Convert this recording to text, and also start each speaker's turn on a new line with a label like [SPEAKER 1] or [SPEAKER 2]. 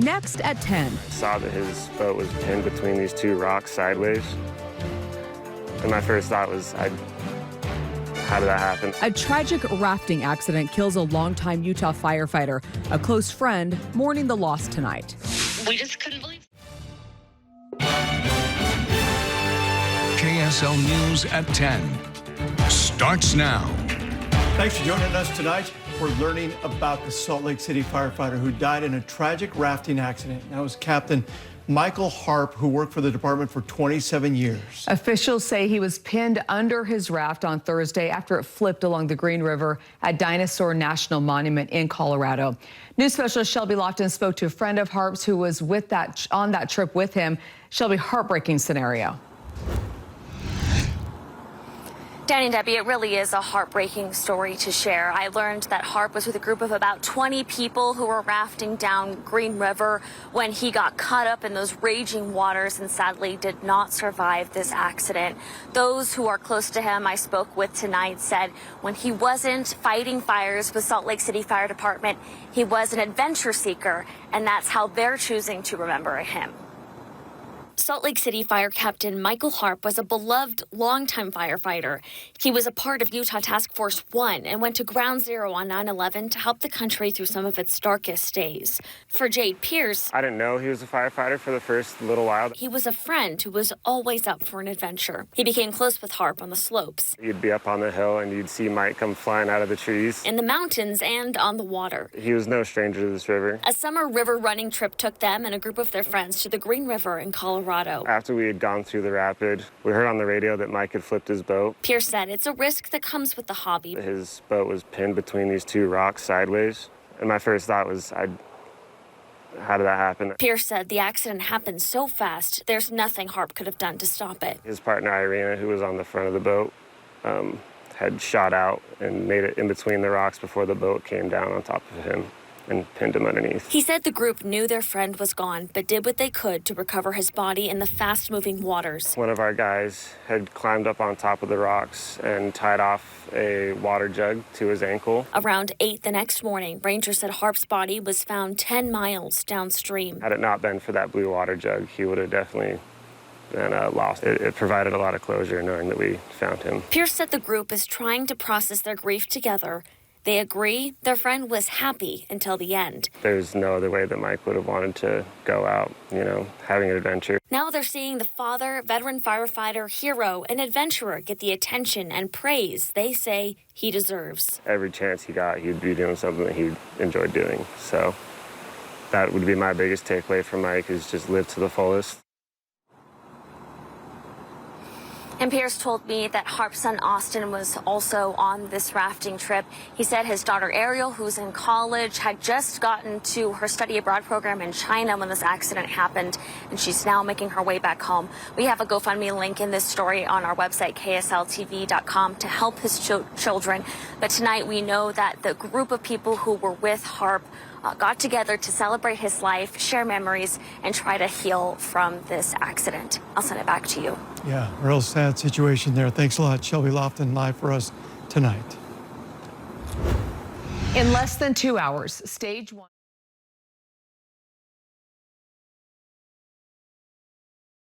[SPEAKER 1] Next at 10.
[SPEAKER 2] I saw that his boat was pinned between these two rocks sideways. And my first thought was, how did that happen?
[SPEAKER 1] A tragic rafting accident kills a longtime Utah firefighter. A close friend mourning the loss tonight.
[SPEAKER 3] We just couldn't believe.
[SPEAKER 4] KSL News at 10 starts now.
[SPEAKER 5] Thanks for joining us tonight. We're learning about the Salt Lake City firefighter who died in a tragic rafting accident. That was Captain Michael Harp, who worked for the department for 27 years.
[SPEAKER 1] Officials say he was pinned under his raft on Thursday after it flipped along the Green River at Dinosaur National Monument in Colorado. News specialist Shelby Lofton spoke to a friend of Harp's who was on that trip with him. Shelby, heartbreaking scenario.
[SPEAKER 6] Danny and Debbie, it really is a heartbreaking story to share. I learned that Harp was with a group of about 20 people who were rafting down Green River when he got caught up in those raging waters and sadly did not survive this accident. Those who are close to him I spoke with tonight said when he wasn't fighting fires with Salt Lake City Fire Department, he was an adventure seeker, and that's how they're choosing to remember him. Salt Lake City Fire Captain Michael Harp was a beloved longtime firefighter. He was a part of Utah Task Force 1 and went to Ground Zero on 9/11 to help the country through some of its darkest days. For Jade Pierce,
[SPEAKER 2] I didn't know he was a firefighter for the first little while.
[SPEAKER 6] He was a friend who was always up for an adventure. He became close with Harp on the slopes.
[SPEAKER 2] You'd be up on the hill and you'd see Mike come flying out of the trees.
[SPEAKER 6] In the mountains and on the water.
[SPEAKER 2] He was no stranger to this river.
[SPEAKER 6] A summer river running trip took them and a group of their friends to the Green River in Colorado.
[SPEAKER 2] After we had gone through the rapid, we heard on the radio that Mike had flipped his boat.
[SPEAKER 6] Pierce said it's a risk that comes with the hobby.
[SPEAKER 2] His boat was pinned between these two rocks sideways. And my first thought was, how did that happen?
[SPEAKER 6] Pierce said the accident happened so fast, there's nothing Harp could have done to stop it.
[SPEAKER 2] His partner, Irina, who was on the front of the boat, had shot out and made it in between the rocks before the boat came down on top of him and pinned him underneath.
[SPEAKER 6] He said the group knew their friend was gone, but did what they could to recover his body in the fast-moving waters.
[SPEAKER 2] One of our guys had climbed up on top of the rocks and tied off a water jug to his ankle.
[SPEAKER 6] Around 8 the next morning, rangers said Harp's body was found 10 miles downstream.
[SPEAKER 2] Had it not been for that blue water jug, he would have definitely been lost. It provided a lot of closure knowing that we found him.
[SPEAKER 6] Pierce said the group is trying to process their grief together. They agree their friend was happy until the end.
[SPEAKER 2] There's no other way that Mike would have wanted to go out, having an adventure.
[SPEAKER 6] Now they're seeing the father, veteran firefighter, hero, and adventurer get the attention and praise they say he deserves.
[SPEAKER 2] Every chance he got, he'd be doing something that he enjoyed doing. So that would be my biggest takeaway from Mike, is just live to the fullest.
[SPEAKER 6] And Pierce told me that Harp's son Austin was also on this rafting trip. He said his daughter Ariel, who's in college, had just gotten to her study abroad program in China when this accident happened, and she's now making her way back home. We have a GoFundMe link in this story on our website, KSL-TV.com, to help his children. But tonight we know that the group of people who were with Harp got together to celebrate his life, share memories, and try to heal from this accident. I'll send it back to you.
[SPEAKER 5] Yeah, real sad situation there. Thanks a lot, Shelby Lofton, live for us tonight.
[SPEAKER 1] In less than 2 hours, Stage 1.